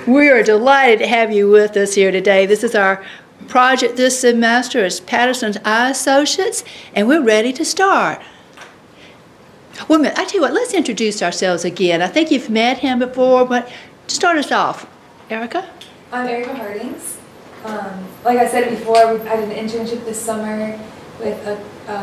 We are delighted to have you with us here today. This is our project this semester. It's Patterson's Eye Associates, and we're ready to start. Wait a minute, I tell you what, let's introduce ourselves again. I think you've met him before, but to start us off, Erica? I'm Erica Hardings. Like I said before, I did an internship this summer with a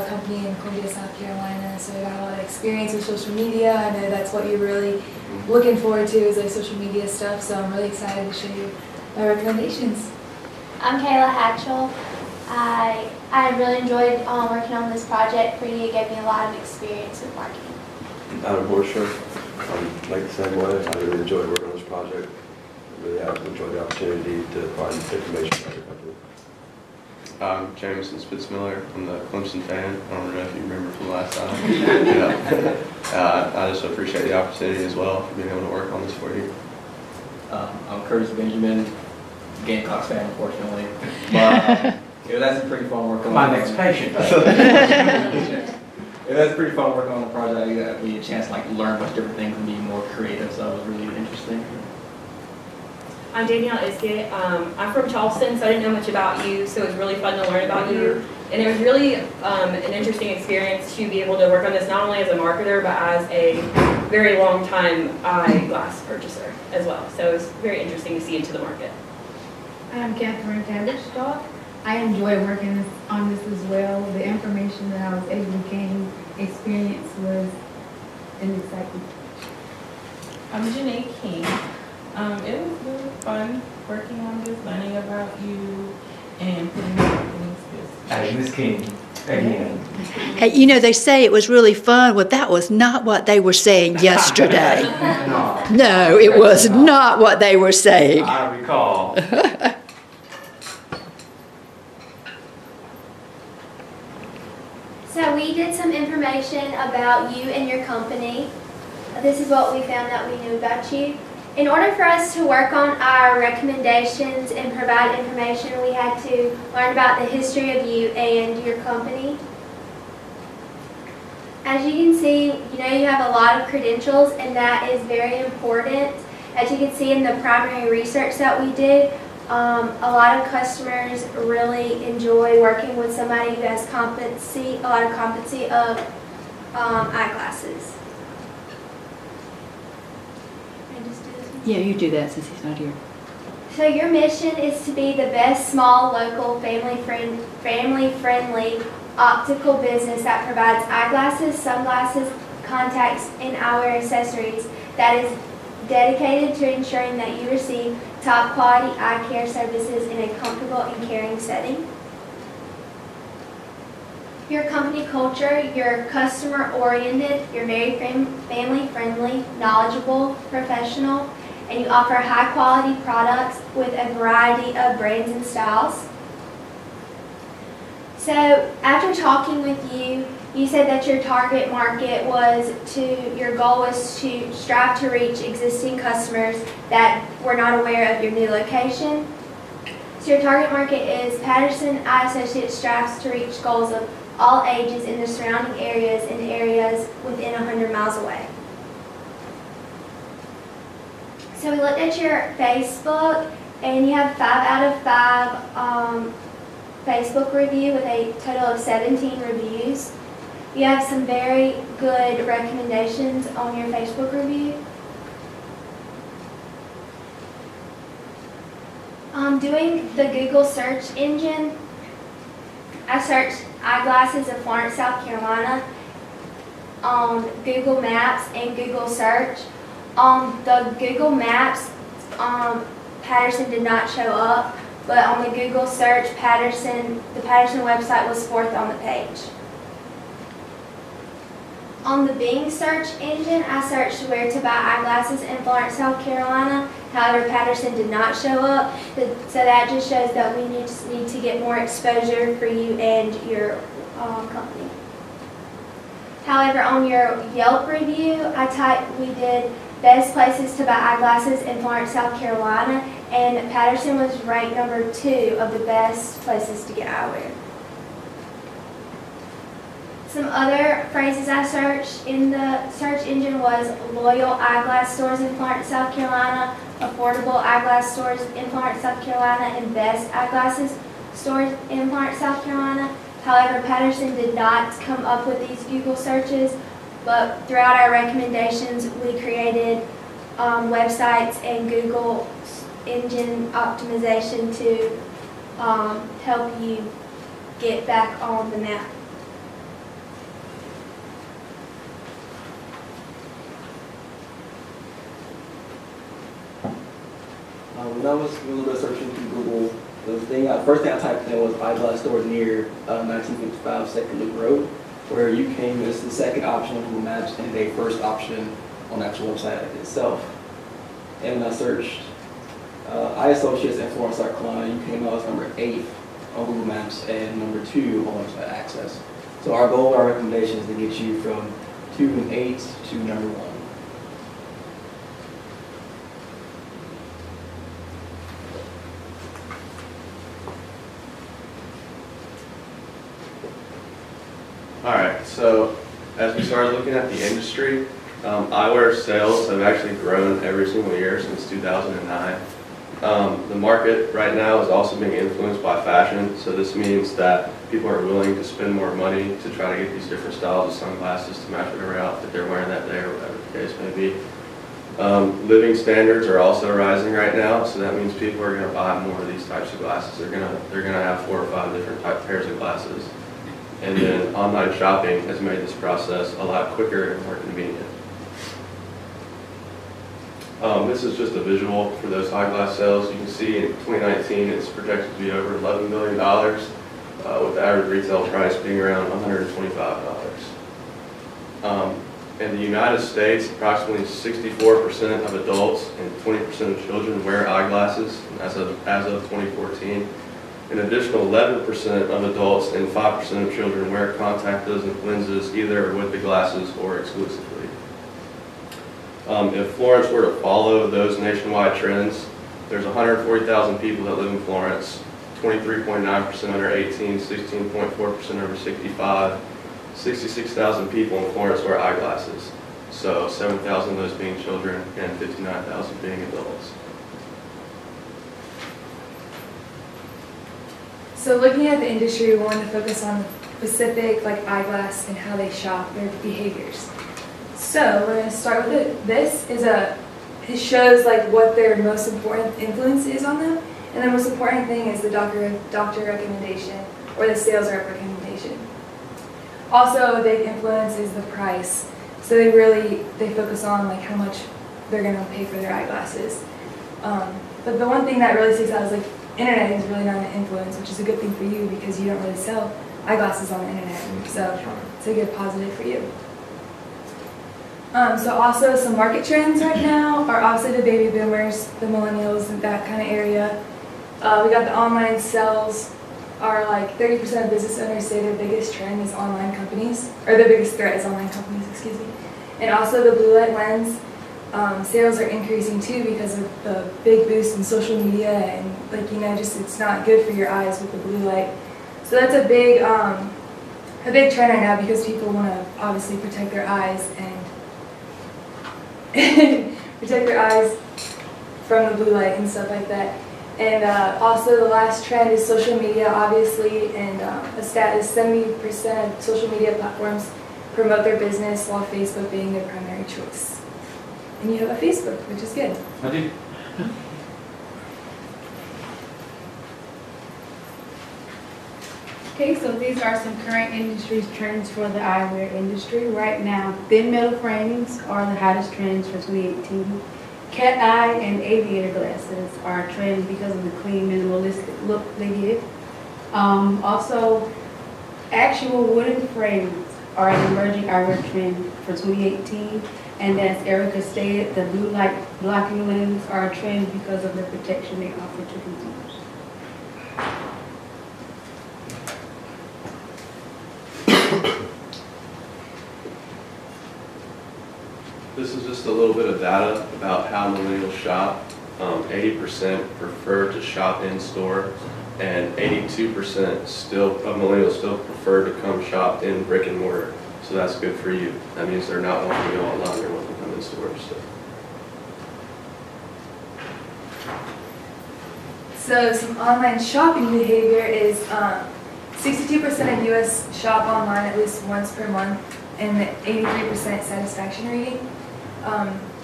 company in Columbia, South Carolina, so I got a lot of experience with social media. I know that's what you're really looking forward to is like social media stuff, so I'm really excited to show you my recommendations. I'm Kayla Hatchell. I really enjoyed working on this project for you. It gave me a lot of experience with marketing. Adam Horsher. Like the same way, I really enjoyed working on this project. Really have enjoyed the opportunity to provide information about your company. I'm Jameson Spitzmiller. I'm the Clemson fan. I don't know if you remember from last time. Yeah. I just appreciate the opportunity as well for being able to work on this for you. I'm Curtis Benjamin, Gamecocks fan, unfortunately. But that's pretty fun work on my next patient. That's pretty fun working on the project. You got me a chance to learn a bunch of different things and be more creative, so it was really interesting. I'm Danielle Iskett. I'm from Charleston, so I didn't know much about you, so it was really fun to learn about you. And it was really an interesting experience to be able to work on this not only as a marketer, but as a very long time eyeglass purchaser as well. So it was very interesting to see into the market. I'm Catherine Tavistock. I enjoy working on this as well. The information that I was able to gain experience was an exciting. I'm Janae King. It was really fun working on this, learning about you, and putting marketing skills. Hey, Miss King, again. Hey, you know, they say it was really fun. Well, that was not what they were saying yesterday. No, it was not what they were saying. I recall. So we did some information about you and your company. This is what we found that we knew about you. In order for us to work on our recommendations and provide information, we had to learn about the history of you and your company. As you can see, you have a lot of credentials, and that is very important. As you can see in the primary research that we did, a lot of customers really enjoy working with somebody who has a lot of competency of eyeglasses. Yeah, you do that since he's not here. So your mission is to be the best small, local, family-friendly optical business that provides eyeglasses, sunglasses, contacts, and eyewear accessories that is dedicated to ensuring that you receive top quality eye care services in a comfortable and caring setting. Your company culture, you're customer-oriented, you're very family-friendly, knowledgeable, professional, and you offer high-quality products with a variety of brands and styles. So after talking with you, you said that your target market your goal was to strive to reach existing customers that were not aware of your new location. So your target market is Patterson Eye Associates strives to reach goals of all ages in the surrounding areas and areas within 100 miles away. So we looked at your Facebook, and you have 5 out of 5 Facebook review with a total of 17 reviews. You have some very good recommendations on your Facebook review. Doing the Google search engine, I searched eyeglasses of Florence, South Carolina on Google Maps and Google Search. On the Google Maps, Patterson did not show up, but on the Google search, the Patterson website was 4th on the page. On the Bing search engine, I searched where to buy eyeglasses in Florence, South Carolina. However, Patterson did not show up, so that just shows that we need to get more exposure for you and your company. However, on your Yelp review, we did best places to buy eyeglasses in Florence, South Carolina, and Patterson was ranked number 2 of the best places to get eyewear. So Some other phrases I searched in the search engine was loyal eyeglass stores in Florence, South Carolina, affordable eyeglass stores in Florence, South Carolina, and best eyeglasses stores in Florence, South Carolina. However, Patterson did not come up with these Google searches, but throughout our recommendations, we created websites and Google engine optimization to help you get back on the map. When I was doing a little bit of searching through Google, the first thing I typed in was eyeglass stores near 1955 Second Loop Road, where you came as the second option on Google Maps and a first option on the actual website itself. And when I searched Eye Associates in Florence, South Carolina, you came out as number 8 on Google Maps and number 2 on website access. So our goal, our recommendation is to get you from 2 and 8 to number 1. All right, so as we started looking at the industry, eyewear sales have actually grown every single year since 2009. The market right now is also being influenced by fashion, so this means that people are willing to spend more money to try to get these different styles of sunglasses to match whatever outfit they're wearing that day or whatever the case may be. Living standards are also rising right now, so that means people are going to buy more of these types of glasses. They're going to have 4 or 5 different pairs of glasses. And then online shopping has made this process a lot quicker and more convenient. This is just a visual for those eyeglass sales. You can see in 2019 it's projected to be over $11 billion, with the average retail price being around $125. In the United States, approximately 64% of adults and 20% of children wear eyeglasses as of 2014. An additional 11% of adults and 5% of children wear contact lenses either with the glasses or exclusively. If Florence were to follow those nationwide trends, there's 140,000 people that live in Florence, 23.9% under 18, 16.4% over 65, 66,000 people in Florence wear eyeglasses. So 7,000 of those being children and 59,000 being adults. So looking at the industry, we want to focus on specific eyeglass and how they shop, their behaviors. So we're going to start with it. It shows what their most important influence is on them, and the most important thing is the doctor recommendation or the sales rep recommendation. Also, a big influence is the price. So they focus on how much they're going to pay for their eyeglasses. But the one thing that really sticks out is internet is really not an influence, which is a good thing for you because you don't really sell eyeglasses on the internet. So it's a good positive for you. So also some market trends right now are obviously the baby boomers, the millennials, and that kind of area. We got the online sales are 30% of business owners say their biggest trend is online companies, or their biggest threat is online companies, excuse me. And also the blue light lens. Sales are increasing too because of the big boost in social media and it's not good for your eyes with the blue light. So that's a big trend right now because people want to obviously protect their eyes and protect their eyes from the blue light and stuff like that. And also the last trend is social media, obviously, and a stat is 70% of social media platforms promote their business while Facebook being their primary choice. And you have a Facebook, which is good. I do. Okay, so these are some current industry trends for the eyewear industry. Right now, thin metal frames are the hottest trends for 2018. Cat eye and aviator glasses are a trend because of the clean, minimalistic look they give. Also, actual wooden frames are an emerging eyewear trend for 2018. And as Erica stated, the blue light blocking lenses are a trend because of the protection they offer to consumers. This is just a little bit of data about how millennials shop. 80% prefer to shop in store. and 82% still of millennials still prefer to come shop in brick and mortar. So that's good for you. That means they're not wanting to go online, they're wanting to come in stores. So some online shopping behavior is 62% of US shop online at least once per month, and 83% satisfaction rating.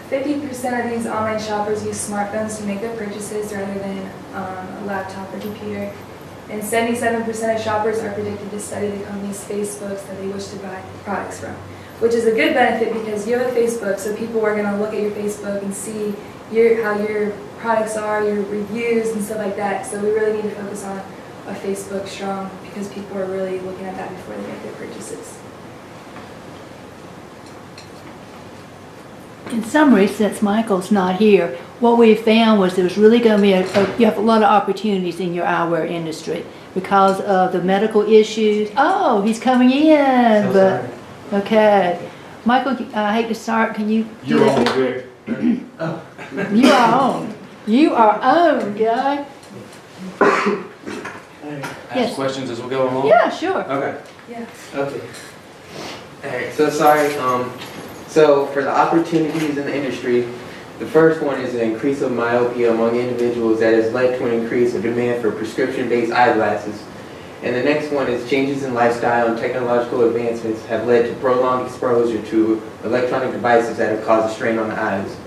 50% of these online shoppers use smartphones to make their purchases rather than a laptop or computer. And 77% of shoppers are predicted to study the company's Facebooks that they wish to buy products from, which is a good benefit because you have a Facebook, so people are going to look at your Facebook and see how your products are, your reviews and stuff like that. So we really need to focus on a Facebook strong because people are really looking at that before they make their purchases. In summary, since Michael's not here, what we found was there was really going to be you have a lot of opportunities in your eyewear industry because of the medical issues. Oh, he's coming in, but okay. Michael, I hate to start. Can you? You're on good. You are on. You are on, guy. Ask Yes. questions as we go along? Yeah, sure. Okay. Yeah. Okay. Alright, so sorry, so for the opportunities in the industry, the first one is an increase of myopia among individuals that has led to an increase of demand for prescription-based eyeglasses. And the next one is changes in lifestyle and technological advancements have led to prolonged exposure to electronic devices that have caused a strain on the eyes.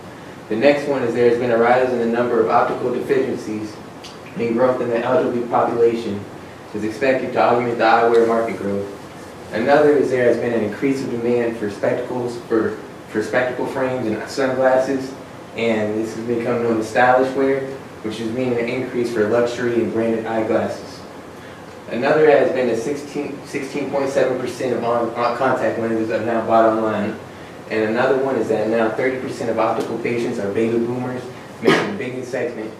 The next one is there has been a rise in the number of optical deficiencies and growth in the elderly population is expected to augment the eyewear market growth. Another is there has been an increase of demand for spectacles, for spectacle frames and sunglasses, and this has become known as stylish wear, which is meaning an increase for luxury and branded eyeglasses. Another has been a 16.7% of contact lenses are now bought online. And another one is that now 30% of optical patients are baby boomers, making the biggest segment,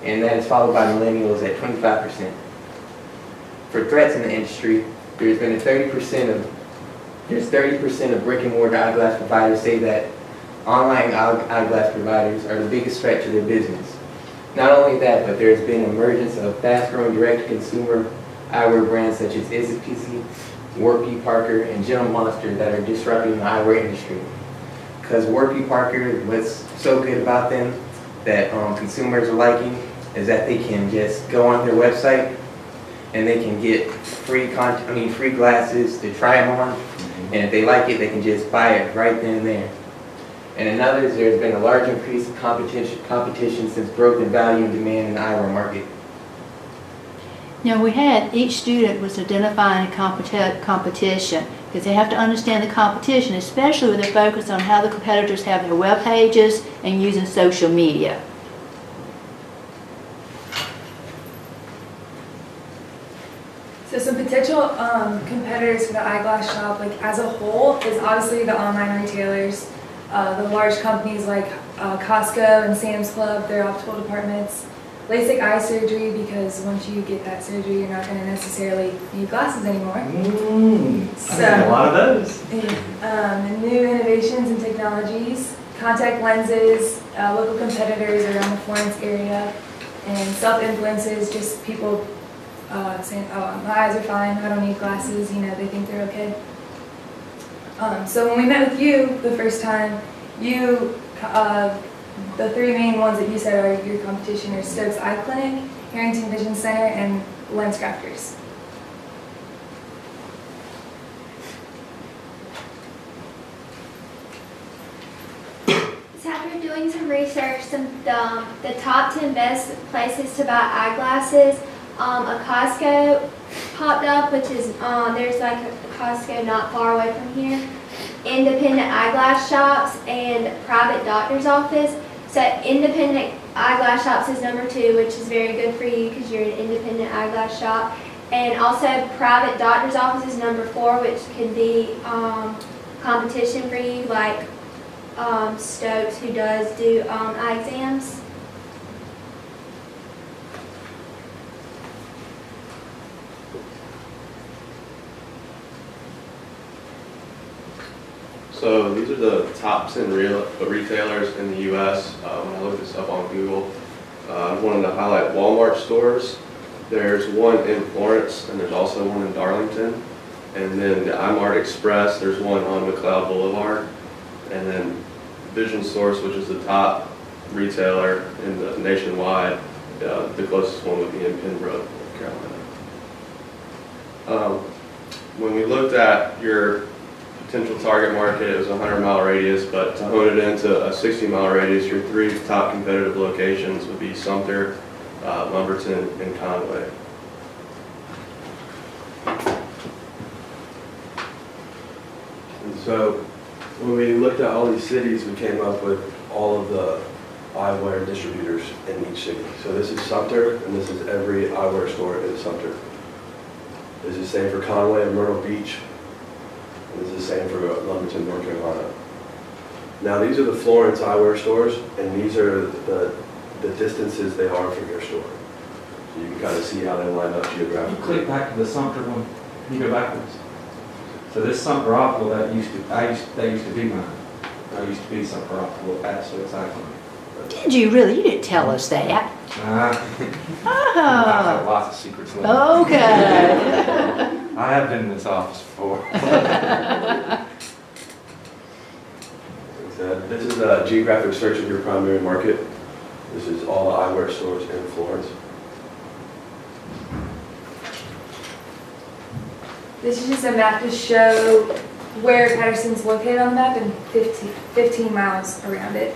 and that is followed by millennials at 25%. For threats in the industry, there's been 30% of brick and mortar eyeglass providers say that online eyeglass providers are the biggest threat to their business. Not only that, but there's been an emergence of fast-growing direct-to-consumer eyewear brands such as Isipisi, Warby Parker, and Gem Monster that are disrupting the eyewear industry. Because Warby Parker, what's so good about them that consumers are liking is that they can just go on their website and they can get free glasses to try them on, and if they like it, they can just buy it right then and there. And another is there's been a large increase in competition since growth in value and demand in the eyewear market. Now each student was identifying a competition because they have to understand the competition, especially when they're focused on how the competitors have their web pages and using social media. So some potential competitors for the eyeglass shop, like as a whole, is obviously the online retailers, the large companies like Costco and Sam's Club, their optical departments, LASIK eye surgery, because once you get that surgery, you're not going to necessarily need glasses anymore. I've had a lot of those. And new innovations and technologies, contact lenses, local competitors around the Florence area, and self-influences, just people saying, oh, my eyes are fine, I don't need glasses, they think they're okay. So when we met with you the first time, the three main ones that you said are your competition are Stokes Eye Clinic, Harrington Vision Center, and Lens Crafters. So after doing some research, the top 10 best places to buy eyeglasses, a Costco popped up, which is, there's like a Costco not far away from here, independent eyeglass shops, and private doctor's office. So independent eyeglass shops is number 2, which is very good for you because you're an independent eyeglass shop. And also private doctor's office is number 4, which could be competition for you, like Stokes, who does do eye exams. So these are the top 10 retailers in the U.S. When I looked this up on Google, I wanted to highlight Walmart stores. There's one in Florence, and there's also one in Darlington. And then the iMart Express, there's one on McLeod Boulevard. And then Vision Source, which is the top retailer in the nationwide, the closest one would be in Pembroke, North Carolina. When we looked at your potential target market, it was a 100-mile radius, but to hone it into a 60-mile radius, your 3 top competitive locations would be Sumter, Lumberton, and Conway. And so when we looked at all these cities, we came up with all of the eyewear distributors in each city. So this is Sumter, and this is every eyewear store in Sumter. This is the same for Conway and Myrtle Beach. And this is the same for Lumberton, North Carolina. Now these are the Florence eyewear stores, and these are the distances they are from your store. So you can kind of see how they line up You geographically. click back to the Sumter one, you go backwards. So this Sumter Optical, that used to be mine. I used to be Sumter Optical at Swiss Cycling. Did you really? You didn't tell us that. I have Oh, lots of secrets. okay. I have been in this office before. This is a geographic search of your primary market. This is all the eyewear stores in Florence. This is just a map to show where Patterson's located on the map and 15 miles around it.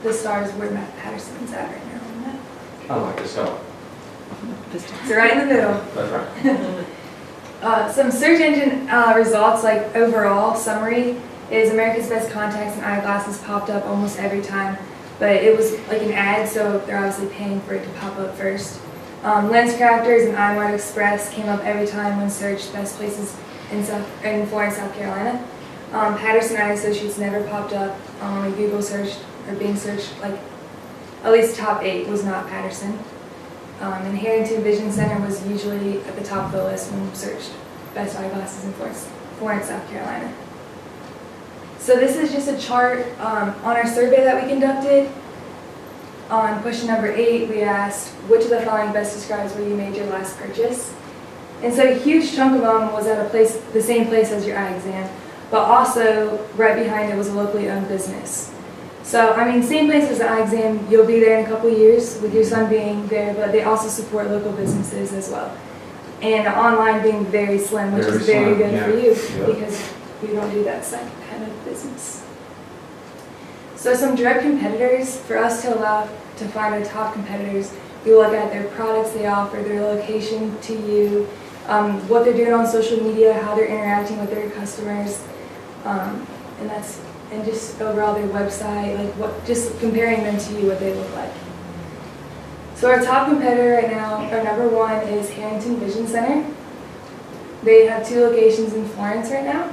The star is where Patterson's at right now on the map. I like this star. So right in the middle. That's right. Some search engine results, like overall summary, is America's Best Contacts and Eyeglasses popped up almost every time, but it was like an ad, so they're obviously paying for it to pop up first. Lens Crafters and iMart Express came up every time when searched best places in Florence, South Carolina. Patterson Eye Associates never popped up when Google searched or Bing searched, like at least top 8 was not Patterson. And Harrington Vision Center was usually at the top of the list when searched best eyeglasses in Florence, South Carolina. So this is just a chart on our survey that we conducted. On question number 8, we asked, which of the following best describes where you made your last purchase? And so a huge chunk of them was at the same place as your eye exam, but also right behind it was a locally owned business. So, I mean, same place as the eye exam, you'll be there in a couple of years with your son being there, but they also support local businesses as well. And online being very slim, which is very good for you because we don't do that kind of business. So some direct competitors, for us to allow to find our top competitors, we look at their products they offer, their location to you, what they're doing on social media, how they're interacting with their customers, and just overall their website, like just comparing them to you, what they look like. So our top competitor right now, our number 1 is Harrington Vision Center. They have 2 locations in Florence right now.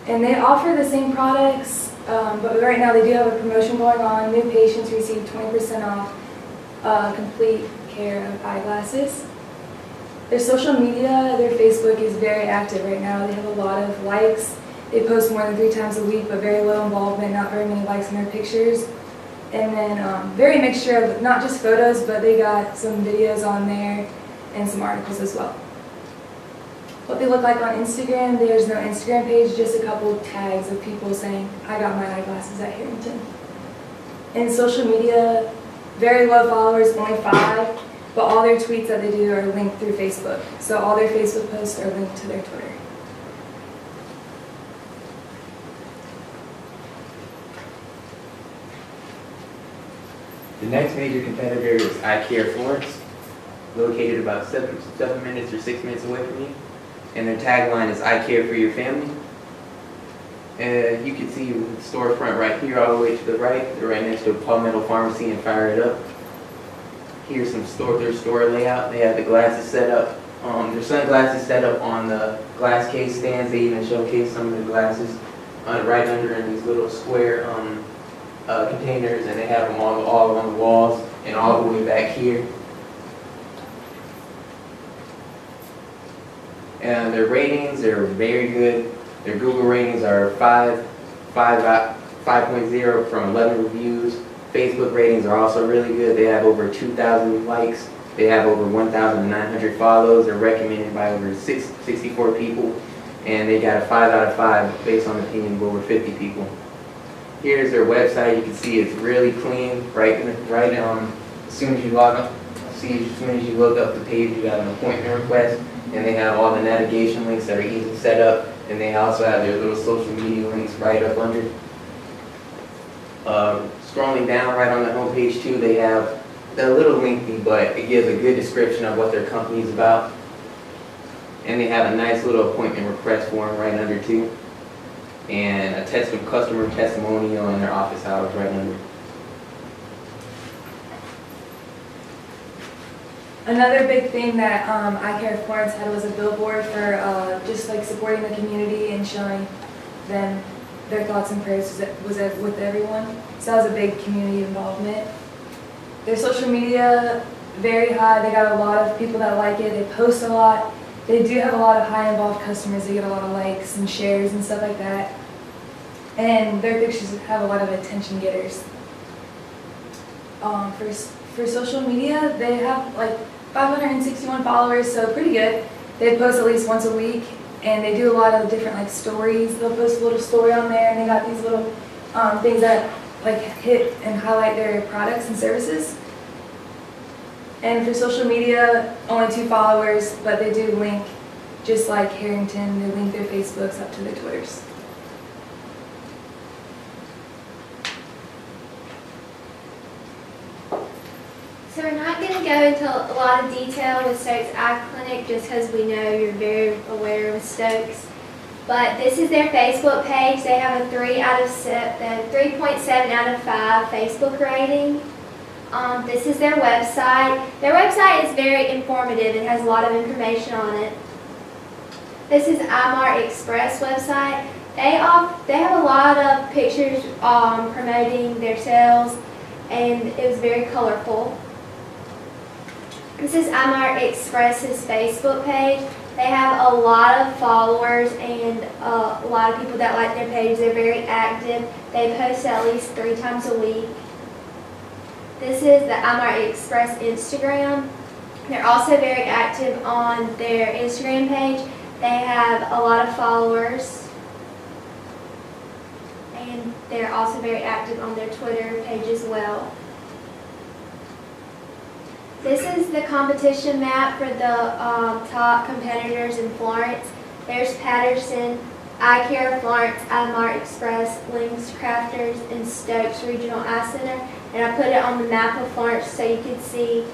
And they offer the same products, but right now they do have a promotion going on. New patients receive 20% off complete care of eyeglasses. Their social media, their Facebook is very active right now. They have a lot of likes. They post more than 3 times a week, but very low involvement, not very many likes in their pictures. And then very mixture of not just photos, but they got some videos on there and some articles as well. What they look like on Instagram, there's no Instagram page, just a couple tags of people saying, I got my eyeglasses at Harrington. In social media, very low followers, only 5, but all their tweets that they do are linked through Facebook. So all their Facebook posts are linked to their Twitter. The next major competitor is iCare Florence, located about 7 minutes or 6 minutes away from you. And their tagline is "I care for your family." You can see the storefront right here all the way to the right. They're right next to a Palmetto Pharmacy and Fire It Up. Here's their store layout. They have the glasses set up, their sunglasses set up on the glass case stands. They even showcase some of the glasses right under in these little square containers, and they have them all on the walls and all the way back here. And their ratings are very good. Their Google ratings are 5.0 from 11 reviews. Facebook ratings are also really good. They have over 2,000 likes They have over 1,900 follows. They're recommended by over 64 people, and they got a 5 out of 5 based on opinion of over 50 people. Here's their website. You can see it's really clean. Right as soon as you log up, as soon as you look up the page, you got an appointment request, and they have all the navigation links that are easy to set up, and they also have their little social media links right up under. Scrolling down right on the homepage too, they have, they're a little lengthy, but it gives a good description of what their company is about. And they have a nice little appointment request form right under too. And a customer testimonial in their office hours right under. Another big thing that I Care Florence had was a billboard for just like supporting the community and showing them their thoughts and prayers was with everyone. So that was a big community involvement. Their social media, very high. They got a lot of people that like it. They post a lot. They do have a lot of high involved customers. They get a lot of likes and shares and stuff like that. And their pictures have a lot of attention getters. For social media, they have like 561 followers, so pretty good. They post at least once a week, and they do a lot of different like stories. They'll post a little story on there, and they got these little things that like hit and highlight their products and services. And for social media, only 2 followers, but they do link, just like Harrington, they link their Facebooks up to their Twitters. So we're not going to go into a lot of detail with Stokes Eye Clinic just because we know you're very aware of Stokes. But this is their Facebook page. They have a 3.7 out of 5 Facebook rating. This is their website. Their website is very informative. It has a lot of information on it. This is iMart Express website. They have a lot of pictures promoting their sales, and it was very colorful. This is iMart Express's Facebook page. They have a lot of followers and a lot of people that like their page. They're very active. They post at least 3 times a week. This is the iMart Express Instagram. They're also very active on their Instagram page. They have a lot of followers. And they're also very active on their Twitter page as well. This is the competition map for the top competitors in Florence. There's Patterson, Eye Care Florence, iMart Express, Lings Crafters, and Stokes Regional Eye Center. And I put it on the map of Florence so you can see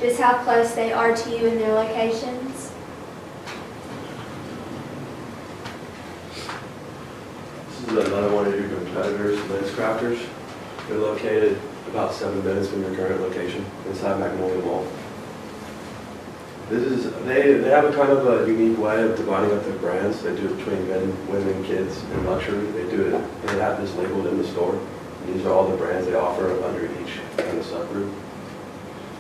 just how close they are to you in their locations. This is another one of your competitors, Lens Crafters. They're located about 7 minutes from your current location inside Magnolia Mall. They have a kind of a unique way of dividing up their brands. They do it between men, women, kids, and luxury. They do it, and they have this labeled in the store. And these are all the brands they offer under each kind of subgroup.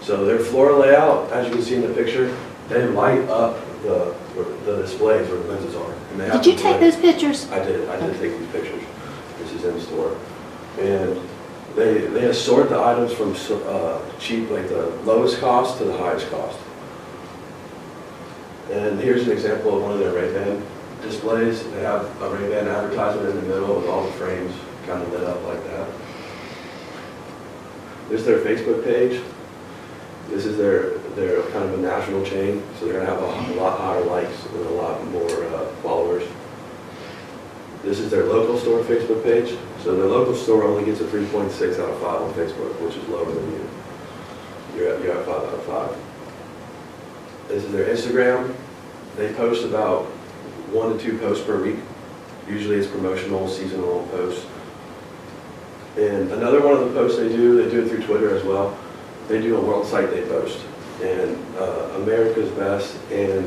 So their floor layout, as you can see in the picture, they light up the displays where the lenses are. And they have Did you take those pictures? I did take these pictures. This is in the store. And they assort the items from cheap, like the lowest cost to the highest cost. And here's an example of one of their Ray-Ban displays. They have a Ray-Ban advertisement in the middle with all the frames kind of lit up like that. This is their Facebook page. This is their kind of a national chain, so they're going to have a lot higher likes and a lot more followers. This is their local store Facebook page. So their local store only gets a 3.6 out of 5 on Facebook, which is lower than you. You're at 5 out of 5. This is their Instagram. They post about 1 to 2 posts per week. Usually it's promotional, seasonal posts. And another one of the posts they do it through Twitter as well. They do a World Site Day post. And America's Best and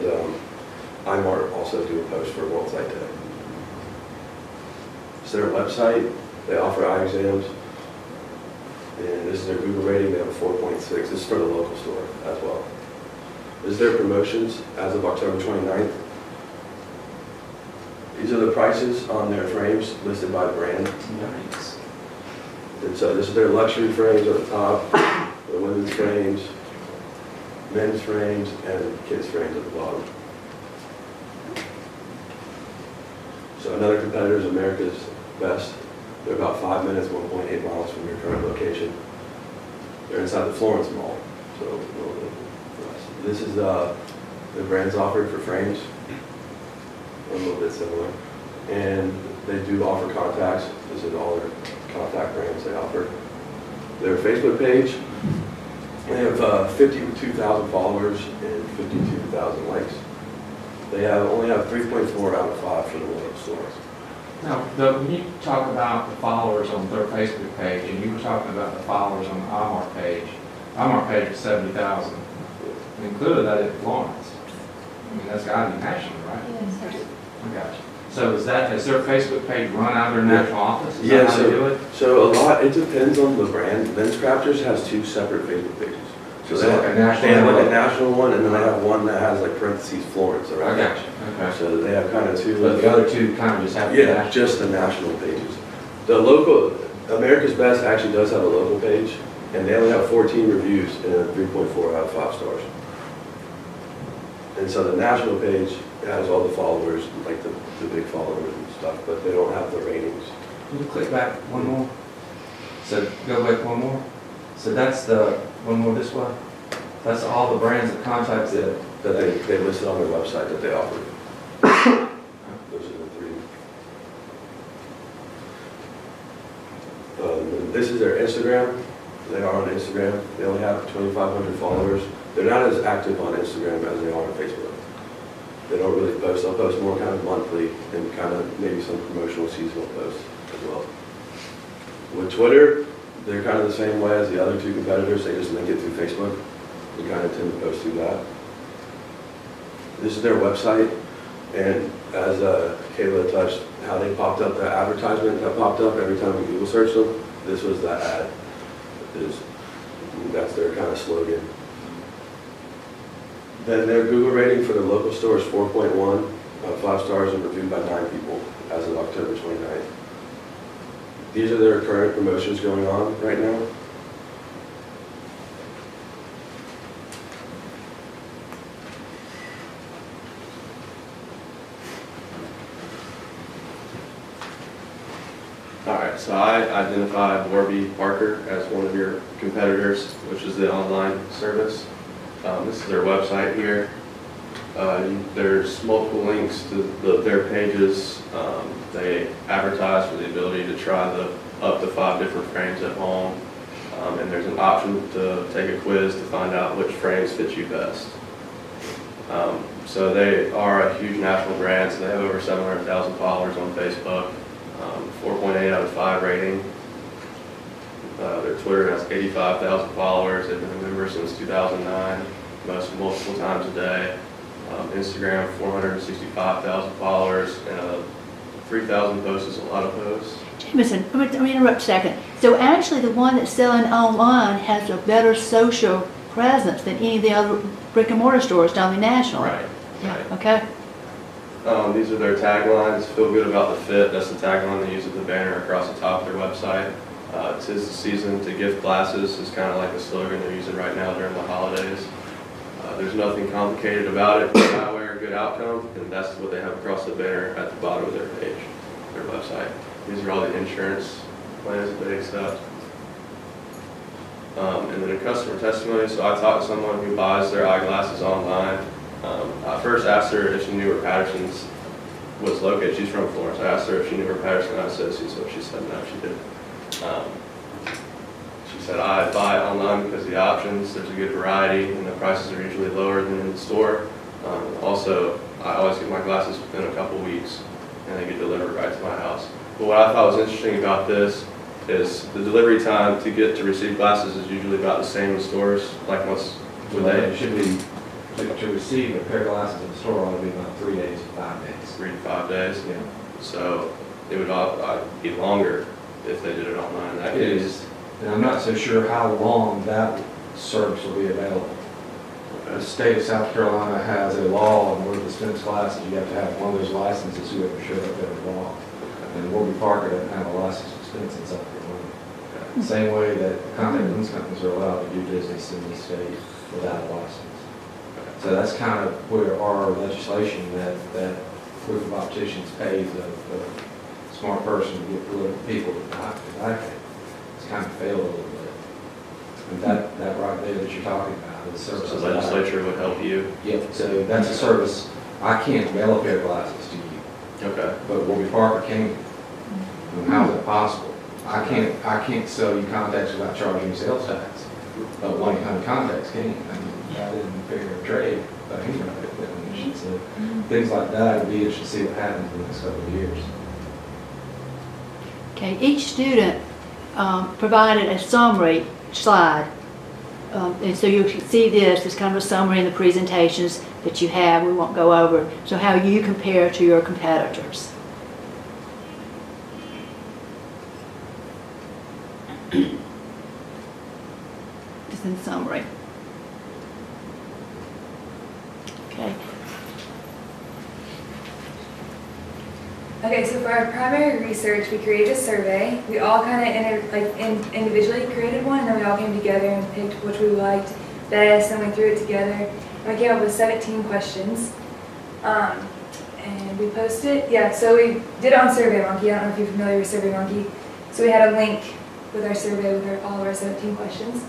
iMart also do a post for World Site Day. It's their website. They offer eye exams. And this is their Google rating. They have a 4.6. This is for the local store as well. This is their promotions as of October 29th. These are the prices on their frames listed by brand. Nice. And so this is their luxury frames at the top, the women's frames. men's frames and kids' frames at the bottom. So another competitor is America's Best. They're about 5 minutes, 1.8 miles from your current location. They're inside the Florence Mall. So a little bit less. This is the brands offered for frames. A little bit similar. And they do offer contacts. This is all their contact brands they offer. Their Facebook page, they have 52,000 followers and 52,000 likes. They only have 3.4 out of 5 for the local stores. Now, when you talk about the followers on their Facebook page, and you were talking about the followers on the IMARK page is 70,000. Included that in Florence. I mean, that's got to be national, right? I got you. So is their Facebook page run out of their national office? Is that how they do it? So it depends on the brand. Men's Crafters has 2 separate Facebook pages. So So they like a national have like one? a national one, and then they have one that has like parentheses Florence I around got it. you, okay. So they have kind of 2. But the other two kind of just have the Yeah, national. just the national pages. The local, America's Best actually does have a local page, and they only have 14 reviews and 3.4 out of 5 stars. And so the national page has all the followers, like the big followers and stuff, but they don't have the ratings. Can you click back one more? So go back one more. So that's the, one more this way? That's all the brands and contacts that, That they listed on their website that they offer. Those are the 3. This is their Instagram. They are on Instagram. They only have 2,500 followers. They're not as active on Instagram as they are on Facebook. They don't really post. They'll post more kind of monthly and kind of maybe some promotional seasonal posts as well. With Twitter, they're kind of the same way as the other 2 competitors. They just link it through Facebook. We kind of tend to post through that. This is their website, and as Kayla touched, how they popped up, the advertisement that popped up every time we Google searched them, this was the ad. That's their kind of slogan. Then their Google rating for their local store is 4.1 out of 5 stars and reviewed by 9 people as of October 29th. These are their current promotions going on right now. All right, so I identified Warby Parker as one of your competitors, which is the online service. This is their website here. There's multiple links to their pages. They advertise for the ability to try up to 5 different frames at home. And there's an option to take a quiz to find out which frames fit you best. So they are a huge national brand, so they have over 700,000 followers on Facebook. 4.8 out of 5 rating. Their Twitter has 85,000 followers. They've been a member since 2009, multiple times a day. Instagram, 465,000 followers, and 3,000 posts is a lot of posts. Jameson, let me interrupt a second. So actually, the one that's selling online has a better social presence than any of the other brick and mortar stores down the national. Right. Yeah, okay. These are their taglines. Feel good about the fit. That's the tagline they use at the banner across the top of their website. "'Tis the season to gift glasses" is kind of like the slogan they're using right now during the holidays. There's nothing complicated about it. Good eyewear, good outcome, and that's what they have across the banner at the bottom of their page, their website. These are all the insurance plans that they accept. And then a customer testimony. So I talked to someone who buys their eyeglasses online. I first asked her if she knew where Patterson's was located. She's from Florence. I asked her if she knew where Patterson and Associates was. She said no, she didn't. She said, I buy it online because of the options. There's a good variety, and the prices are usually lower than in the store. Also, I always get my glasses within a couple weeks, and they get delivered right to my house. But what I thought was interesting about this is the delivery time to get to receive glasses is usually about the same in stores. Like once, would they? It should be, to receive a pair of glasses in the store, ought to be about 3 days to 5 days. 3 to 5 days. Yeah. So it would be longer if they did it online. In that It case. is, and I'm not so sure how long that service will be available. The state of South Carolina has a law on where to dispense glasses. You have to have one of those licenses who ever showed up at a law. And Warby Parker doesn't have a license to dispense in South Carolina. Same way that contact lens companies are allowed to do business in the state without a license. So that's kind of where our legislation that group of opticians pays a smart person to get political people to advocate. It's kind of failed a little bit. And that right there that you're talking about is service. So the legislature would help you? Yep, so that's a service. I can't mail a pair of glasses to you, Okay. but Warby Parker can. And how is that possible? I can't sell you contacts without charging sales tax, but 1-800 contacts can. I mean, that isn't fair trade by any definition. So things like that, it'd be interesting to see what happens in the next couple of years. Okay, each student provided a summary slide. And so you can see this as kind of a summary in the presentations that you have. We won't go over. So how you compare to your competitors. Just in summary. Okay. Okay, so for our primary research, we created a survey. We all kind of individually created one, and then we all came together and picked which we liked best, and we threw it together. And we came up with 17 questions. And we posted, yeah, so we did it on SurveyMonkey. I don't know if you're familiar with SurveyMonkey. So we had a link with our survey with all of our 17 questions.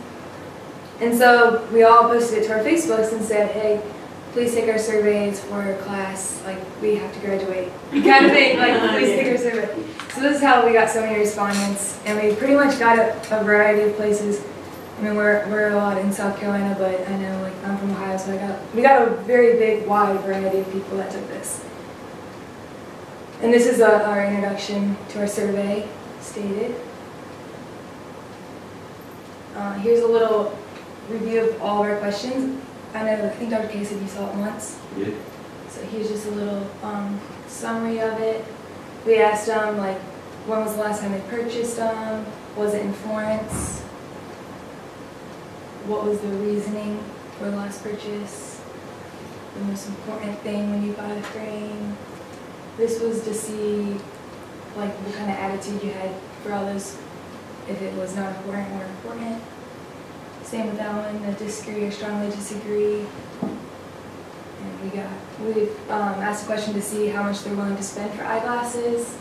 And so we all posted it to our Facebooks and said, hey, please take our surveys for class, like we have to graduate, kind of thing, like please take our survey. So this is how we got so many respondents, and we pretty much got a variety of places. I mean, we're a lot in South Carolina, but I know like I'm from Ohio, so we got a very big, wide variety of people that took this. And this is our introduction to our survey stated. Here's a little review of all of our questions. I think Dr. K said you saw it once. Yeah. So here's just a little summary of it. We asked them, like, when was the last time they purchased them? Was it in Florence? What was the reasoning for the last purchase? The most important thing when you buy the frame? This was to see, like, what kind of attitude you had for all those, if it was not important or important. Same with that one, the disagree or strongly disagree. And we asked a question to see how much they're willing to spend for eyeglasses,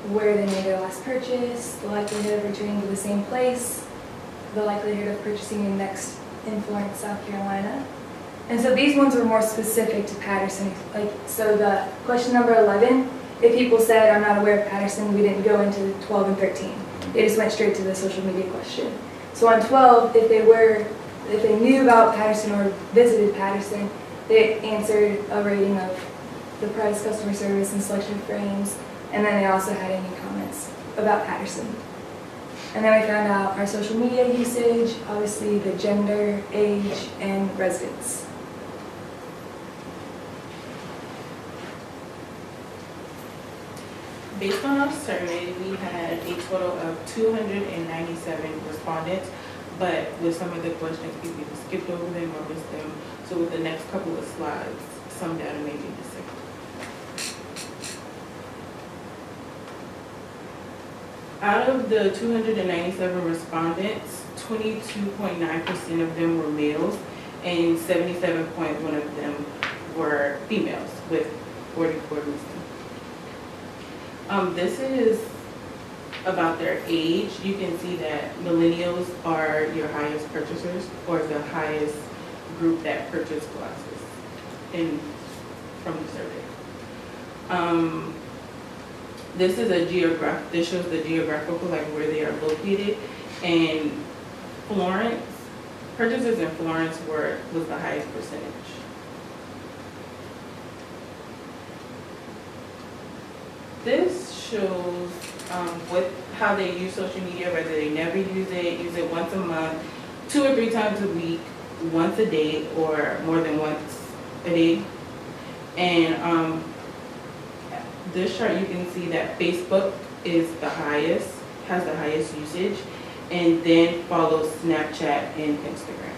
where they made their last purchase, the likelihood of returning to the same place, the likelihood of purchasing in next in Florence, South Carolina. And so these ones were more specific to Patterson. Like, so the question number 11, if people said, I'm not aware of Patterson, we didn't go into 12 and 13. They just went straight to the social media question. So on 12, if they knew about Patterson or visited Patterson, they answered a rating of the price, customer service, and selection of frames, and then they also had any comments about Patterson. And then we found out our social media usage, obviously the gender, age, and residence. Based on our survey, we had a total of 297 respondents, but with some of the questions, we either skipped over them or missed them. So with the next couple of slides, some data may be missing. Out of the 297 respondents, 22.9% of them were males and 77.1% of them were females, with 44 missing. This is about their age. You can see that millennials are your highest purchasers, or the highest group that purchase glasses from the survey. This is this shows the geographical, like where they are located. And Florence, purchases in Florence was the highest percentage. This shows how they use social media, whether they never use it once a month, 2 or 3 times a week, once a day, or more than once a day. And this chart, you can see that Facebook is has the highest usage, and then follows Snapchat and Instagram.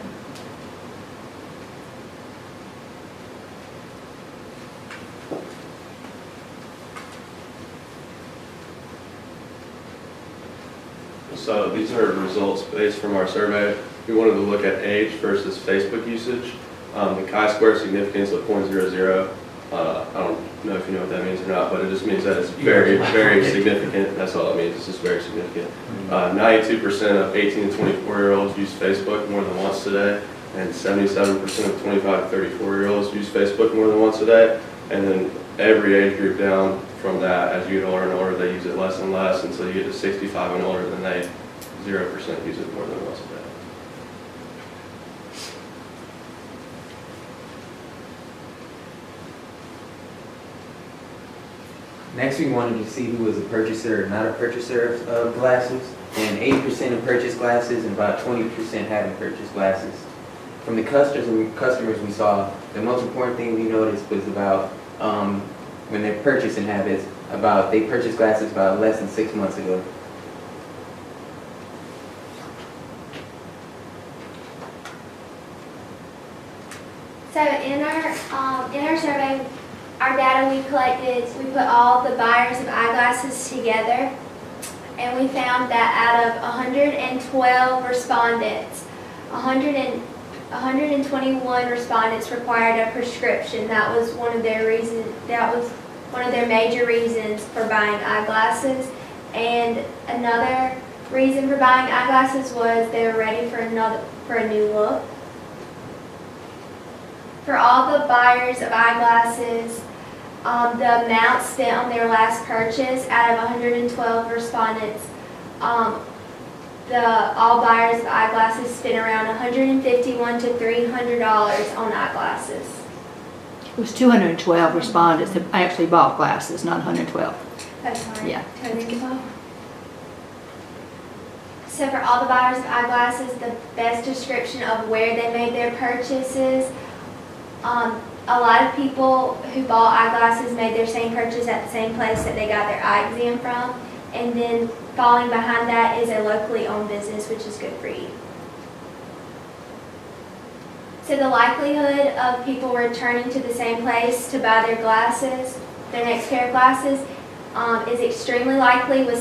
So these are results based from our survey. We wanted to look at age versus Facebook usage. The chi-square significance of .00, I don't know if you know what that means or not, but it just means that it's very, very significant. That's all it means, it's just very significant. 92% of 18 to 24-year-olds use Facebook more than once a day, and 77% of 25 to 34-year-olds use Facebook more than once a day. And then every age group down from that, as you get older and older, they use it less and less until you get to 65 and older, then they 0% use it more than once a day. Next, we wanted to see who was a purchaser or not a purchaser of glasses. And 80% have purchased glasses and about 20% haven't purchased glasses. From the customers we saw, the most important thing we noticed was about when their purchasing habits, about they purchased glasses about less than 6 months ago. So in our survey, our data we collected, we put all the buyers of eyeglasses together, and we found that out of 112 respondents, 121 respondents required a prescription. That was one of their major reasons for buying eyeglasses. And another reason for buying eyeglasses was they were ready for a new look. For all the buyers of eyeglasses, the amount spent on their last purchase out of 112 respondents, all buyers of eyeglasses spent around $151 to $300 on eyeglasses. It was 212 respondents that actually bought glasses, not 112. That's fine. Yeah. So for all the buyers of eyeglasses, the best description of where they made their purchases, a lot of people who bought eyeglasses made their same purchase at the same place that they got their eye exam from. And then falling behind that is a locally owned business, which is good for you. So the likelihood of people returning to the same place to buy their glasses, their next pair of glasses, is extremely likely with